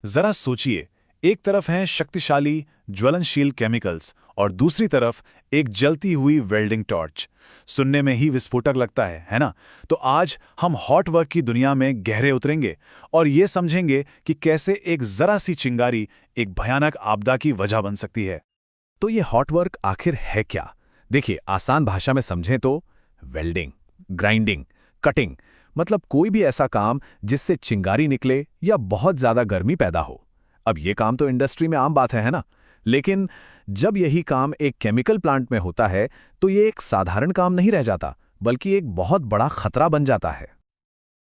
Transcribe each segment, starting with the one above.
जरा सोचिए, एक तरफ हैं शक्तिशाली ज्वलनशील केमिकल्स और दूसरी तरफ एक जलती हुई वेल्डिंग टॉर्च। सुनने में ही विस्फोटक लगता है ना? तो आज हम हॉट वर्क की दुनिया में गहरे उतरेंगे और ये समझेंगे कि कैसे एक जरा सी चिंगारी एक भयानक आपदा की वजह बन सकती है। तो ये हॉट वर्क आखिर है क्या? देखिए, आसान भाषा में समझें तो वेल्डिंग, ग्राइंडिंग, कटिंग, मतलब कोई भी ऐसा काम जिससे चिंगारी निकले या बहुत ज्यादा गर्मी पैदा हो। अब ये काम तो इंडस्ट्री में आम बात है ना? लेकिन जब यही काम एक केमिकल प्लांट में होता है तो ये एक साधारण काम नहीं रह जाता, बल्कि एक बहुत बड़ा खतरा बन जाता है।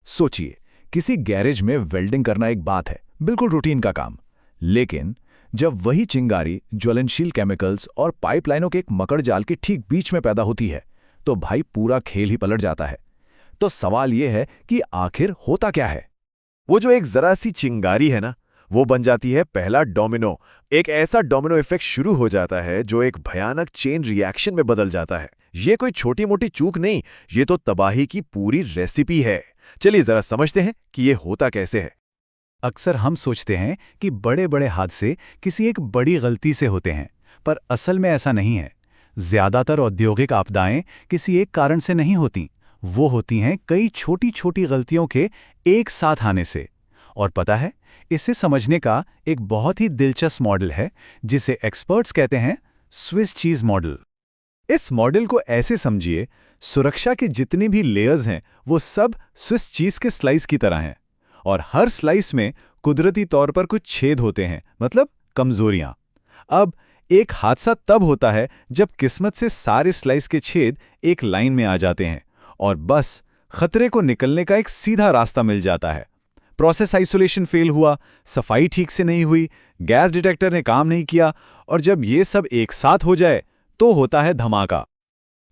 सोचिए, किसी गैरेज में वेल्डिंग करना एक बात है, बिल्कुल रूटीन का काम। लेकिन जब वही चिंगारी ज्वलनशील केमिकल्स और पाइपलाइनों के एक मकड़ जाल के ठीक बीच में पैदा होती है, तो भाई पूरा खेल ही पलट जाता है। तो सवाल यह है कि आखिर होता क्या है? वो जो एक जरा सी चिंगारी है ना, वो बन जाती है पहला डोमिनो। एक ऐसा डोमिनो इफेक्ट शुरू हो जाता है जो एक भयानक चेन रिएक्शन में बदल जाता है। ये कोई छोटी मोटी चूक नहीं, ये तो तबाही की पूरी रेसिपी है। चलिए जरा समझते हैं कि ये होता कैसे है। अक्सर हम सोचते हैं कि बड़े बड़े हादसे किसी एक बड़ी गलती से होते हैं, पर असल में ऐसा नहीं है। ज्यादातर औद्योगिक आपदाएं किसी एक कारण से नहीं होती, वो होती हैं कई छोटी छोटी गलतियों के एक साथ आने से। और पता है, इसे समझने का एक बहुत ही दिलचस्प मॉडल है जिसे एक्सपर्ट्स कहते हैं स्विस चीज मॉडल। इस मॉडल को ऐसे समझिए, सुरक्षा के जितने भी लेयर्स हैं वो सब स्विस चीज के स्लाइस की तरह हैं, और हर स्लाइस में कुदरती तौर पर कुछ छेद होते हैं, मतलब कमजोरियां। अब एक हादसा तब होता है जब किस्मत से सारे स्लाइस के छेद एक लाइन में आ जाते हैं और बस खतरे को निकलने का एक सीधा रास्ता मिल जाता है। प्रोसेस आइसोलेशन फेल हुआ, सफाई ठीक से नहीं हुई, गैस डिटेक्टर ने काम नहीं किया, और जब ये सब एक साथ हो जाए तो होता है धमाका।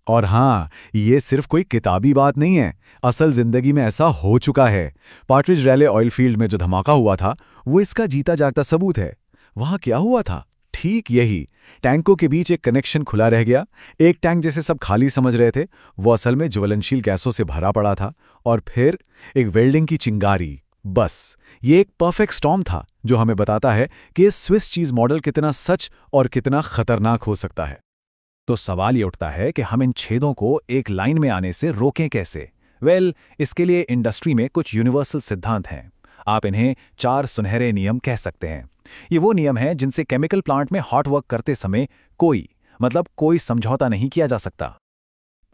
और हाँ, ये सिर्फ कोई किताबी बात नहीं है, असल जिंदगी में ऐसा हो चुका है। पार्ट्रिज रैले ऑयल फील्ड में जो धमाका हुआ था वो इसका जीता जागता सबूत है। वहां क्या हुआ था? ठीक यही, टैंकों के बीच एक कनेक्शन खुला रह गया। एक टैंक जैसे सब खाली समझ रहे थे, वो असल में ज्वलनशील गैसों से भरा पड़ा था। और फिर एक वेल्डिंग की चिंगारी। बस ये एक परफेक्ट स्टॉर्म था जो हमें बताता है कि ये स्विस चीज मॉडल कितना सच और कितना खतरनाक हो सकता है। तो सवाल ये उठता है कि हम इन छेदों को एक लाइन में आने से रोकें कैसे? इसके लिए इंडस्ट्री में कुछ यूनिवर्सल सिद्धांत हैं। आप इन्हें 4 सुनहरे नियम कह सकते हैं। ये वो नियम हैं जिनसे केमिकल प्लांट में हॉट वर्क करते समय कोई समझौता नहीं किया जा सकता।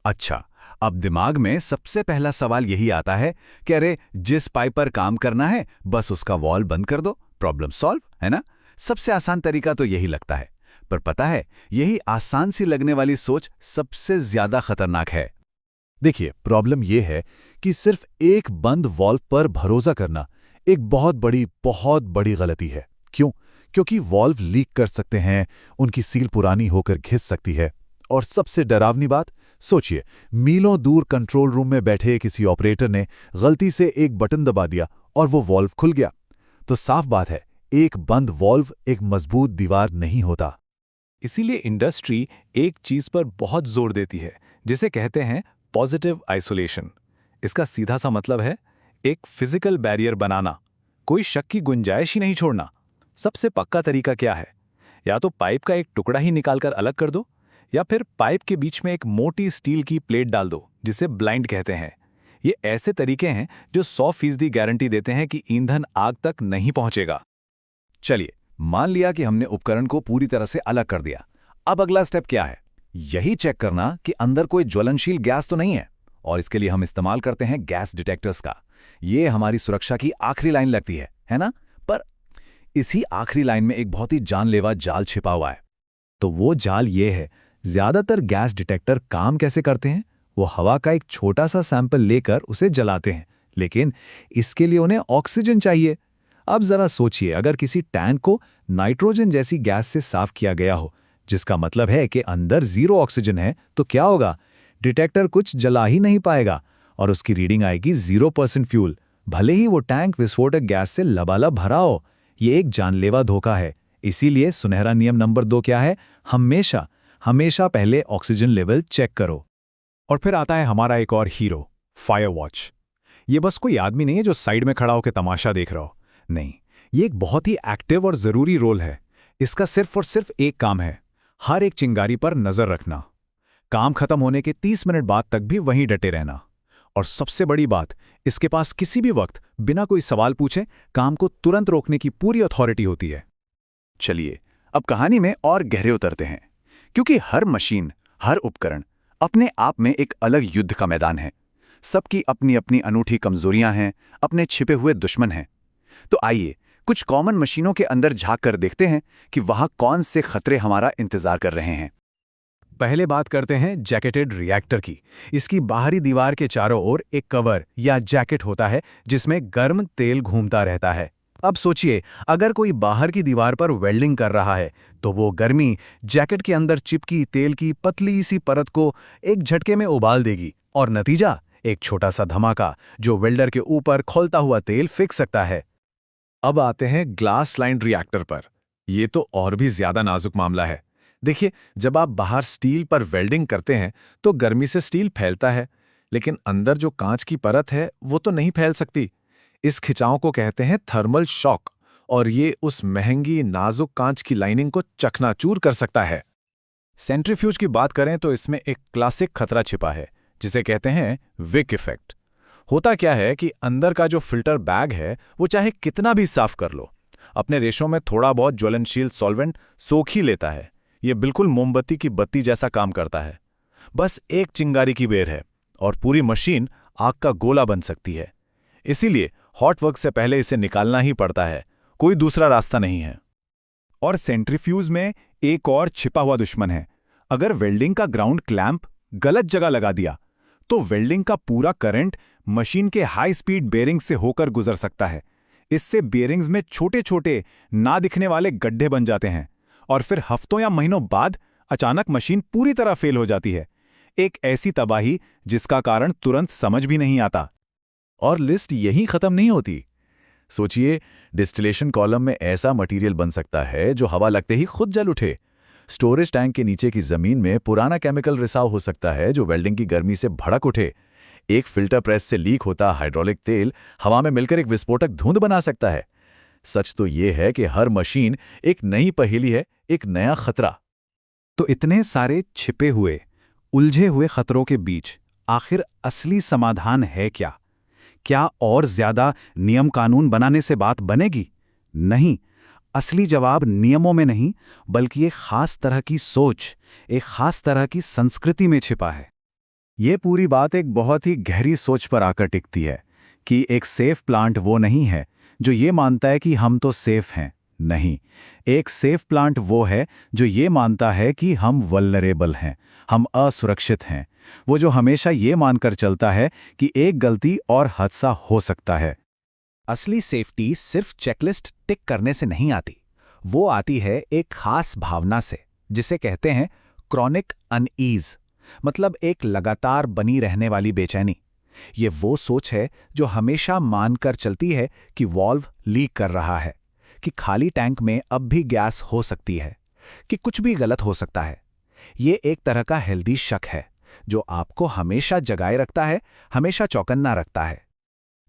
अच्छा, अब दिमाग में सबसे पहला सवाल यही आता है कि अरे, जिस पाइप पर काम करना है बस उसका वॉल्व बंद कर दो, प्रॉब्लम सॉल्व, है ना? सबसे आसान तरीका तो यही लगता है, पर पता है, यही आसान सी लगने वाली सोच सबसे ज्यादा खतरनाक है। देखिए, प्रॉब्लम यह है कि सिर्फ एक बंद वॉल्व पर भरोसा करना एक बहुत बड़ी गलती है। क्यों? क्योंकि वॉल्व लीक कर सकते हैं, उनकी सील पुरानी होकर घिस सकती है, और सबसे डरावनी बात, सोचिए, मीलों दूर कंट्रोल रूम में बैठे किसी ऑपरेटर ने गलती से एक बटन दबा दिया और वो वॉल्व खुल गया। तो साफ बात है, एक बंद वॉल्व एक मजबूत दीवार नहीं होता। इसीलिए इंडस्ट्री एक चीज पर बहुत जोर देती है जिसे कहते हैं पॉजिटिव आइसोलेशन। इसका सीधा सा मतलब है एक फिजिकल बैरियर बनाना, कोई शक की गुंजाइश ही नहीं छोड़ना। सबसे पक्का तरीका क्या है? या तो पाइप का एक टुकड़ा ही निकालकर अलग कर दो, या फिर पाइप के बीच में एक मोटी स्टील की प्लेट डाल दो जिसे ब्लाइंड कहते हैं। ये ऐसे तरीके हैं जो 100% गारंटी देते हैं कि ईंधन आग तक नहीं पहुंचेगा। चलिए, मान लिया कि हमने उपकरण को पूरी तरह से अलग कर दिया। अब अगला स्टेप क्या है? यही चेक करना कि अंदर कोई ज्वलनशील गैस तो नहीं है, और इसके लिए हम इस्तेमाल करते हैं गैस डिटेक्टर्स का। ये हमारी सुरक्षा की आखिरी लाइन लगती है ना? पर इसी आखिरी लाइन में एक बहुत ही जानलेवा जाल छिपा हुआ है। तो वो जाल ये है, ज्यादातर गैस डिटेक्टर काम कैसे करते हैं? वो हवा का एक छोटा सा सैंपल लेकर उसे जलाते हैं, लेकिन इसके लिए उन्हें ऑक्सीजन चाहिए। अब जरा सोचिए, अगर किसी टैंक को नाइट्रोजन जैसी गैस से साफ किया गया हो, जिसका मतलब है कि अंदर 0 ऑक्सीजन है, तो क्या होगा? डिटेक्टर कुछ जला ही नहीं पाएगा और उसकी रीडिंग आएगी 0% फ्यूल, भले ही वो टैंक विस्फोटक गैस से लबालब भरा हो। ये एक जानलेवा धोखा है। इसीलिए सुनहरा नियम नंबर 2 क्या है? हमेशा पहले ऑक्सीजन लेवल चेक करो। और फिर आता है हमारा एक और हीरो, फायर वॉच। ये बस कोई आदमी नहीं है जो साइड में खड़ा होकर तमाशा देख रहा हो। नहीं, ये एक बहुत ही एक्टिव और ज़रूरी रोल है। इसका सिर्फ और सिर्फ एक काम है, हर एक चिंगारी पर नज़र रखना, काम खत्म होने के 30 मिनट बाद तक भी वहीं डटे रहना। और सबसे बड़ी बात, इसके पास किसी भी वक्त बिना कोई सवाल पूछे काम को तुरंत रोकने की पूरी अथॉरिटी होती है। चलिए अब कहानी में और गहरे उतरते हैं, क्योंकि हर मशीन, हर उपकरण अपने आप में एक अलग युद्ध का मैदान है। सबकी अपनी अपनी अनूठी कमजोरियां हैं, अपने छिपे हुए दुश्मन हैं। तो आइए कुछ कॉमन मशीनों के अंदर झांक कर देखते हैं कि वहां कौन से खतरे हमारा इंतजार कर रहे हैं। पहले बात करते हैं जैकेटेड रिएक्टर की। इसकी बाहरी दीवार के चारों ओर एक कवर या जैकेट होता है जिसमें गर्म तेल घूमता रहता है। अब सोचिए, अगर कोई बाहर की दीवार पर वेल्डिंग कर रहा है तो वो गर्मी जैकेट के अंदर चिपकी तेल की पतली सी परत को एक झटके में उबाल देगी, और नतीजा एक छोटा सा धमाका जो वेल्डर के ऊपर खौलता हुआ तेल फेंक सकता है। अब आते हैं ग्लास लाइन्ड रिएक्टर पर। ये तो और भी ज्यादा नाजुक मामला है। देखिए, जब आप बाहर स्टील पर वेल्डिंग करते हैं तो गर्मी से स्टील फैलता है, लेकिन अंदर जो कांच की परत है वो तो नहीं फैल सकती। इस खिंचाव को कहते हैं थर्मल शॉक, और ये उस महंगी नाजुक कांच की लाइनिंग को चकनाचूर कर सकता है। सेंट्रीफ्यूज की बात करें तो इसमें एक क्लासिक खतरा छिपा है जिसे कहते हैं विक इफेक्ट। होता क्या है कि अंदर का जो फिल्टर बैग है वो चाहे कितना भी साफ कर लो, अपने रेशों में थोड़ा बहुत ज्वलनशील सॉल्वेंट सोख ही लेता है। ये बिल्कुल मोमबत्ती की बत्ती जैसा काम करता है। बस एक चिंगारी की बेर है और पूरी मशीन आग का गोला बन सकती है। इसीलिए हॉट वर्क से पहले इसे निकालना ही पड़ता है, कोई दूसरा रास्ता नहीं है। और सेंट्रीफ्यूज में एक और छिपा हुआ दुश्मन है। अगर वेल्डिंग का ग्राउंड क्लैंप गलत जगह लगा दिया तो वेल्डिंग का पूरा करंट मशीन के हाई स्पीड बेरिंग से होकर गुजर सकता है। इससे बेरिंग्स में छोटे छोटे ना दिखने वाले गड्ढे बन जाते हैं, और फिर हफ्तों या महीनों बाद अचानक मशीन पूरी तरह फेल हो जाती है। एक ऐसी तबाही जिसका कारण तुरंत समझ भी नहीं आता। और लिस्ट यहीं खत्म नहीं होती। सोचिए, डिस्टिलेशन कॉलम में ऐसा मटेरियल बन सकता है जो हवा लगते ही खुद जल उठे। स्टोरेज टैंक के नीचे की जमीन में पुराना केमिकल रिसाव हो सकता है जो वेल्डिंग की गर्मी से भड़क उठे। एक फिल्टर प्रेस से लीक होता हाइड्रोलिक तेल हवा में मिलकर एक विस्फोटक धुंध बना सकता है। सच तो ये है कि हर मशीन एक नई पहेली है, एक नया खतरा। तो इतने सारे छिपे हुए, उलझे हुए खतरों के बीच आखिर असली समाधान है क्या? क्या और ज्यादा नियम कानून बनाने से बात बनेगी? नहीं, असली जवाब नियमों में नहीं, बल्कि एक खास तरह की सोच, एक खास तरह की संस्कृति में छिपा है। ये पूरी बात एक बहुत ही गहरी सोच पर आकर टिकती है कि एक सेफ प्लांट वो नहीं है जो ये मानता है कि हम तो सेफ हैं। नहीं, एक सेफ प्लांट वो है जो ये मानता है कि हम वल्नरेबल हैं, हम असुरक्षित हैं। वो जो हमेशा ये मानकर चलता है कि एक गलती और हादसा हो सकता है। असली सेफ्टी सिर्फ चेकलिस्ट टिक करने से नहीं आती, वो आती है एक खास भावना से, जिसे कहते हैं क्रॉनिक अनईज, मतलब एक लगातार बनी रहने वाली बेचैनी। ये वो सोच है जो हमेशा मानकर चलती है कि वाल्व लीक कर रहा है, कि खाली टैंक में अब भी गैस हो सकती है, कि कुछ भी गलत हो सकता है। ये एक तरह का हेल्दी शक है जो आपको हमेशा जगाए रखता है, हमेशा चौकन्ना रखता है।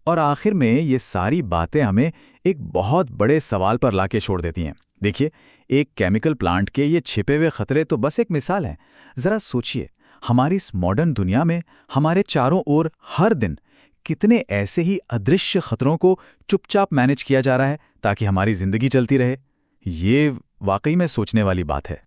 और आखिर में ये सारी बातें हमें एक बहुत बड़े सवाल पर लाके छोड़ देती हैं। देखिए, एक केमिकल प्लांट के ये छिपे हुए खतरे तो बस एक मिसाल हैं। जरा सोचिए, हमारी इस मॉडर्न दुनिया में हमारे चारों ओर हर दिन कितने ऐसे ही अदृश्य खतरों को चुपचाप मैनेज किया जा रहा है ताकि हमारी जिंदगी चलती रहे। ये वाकई में सोचने वाली बात है।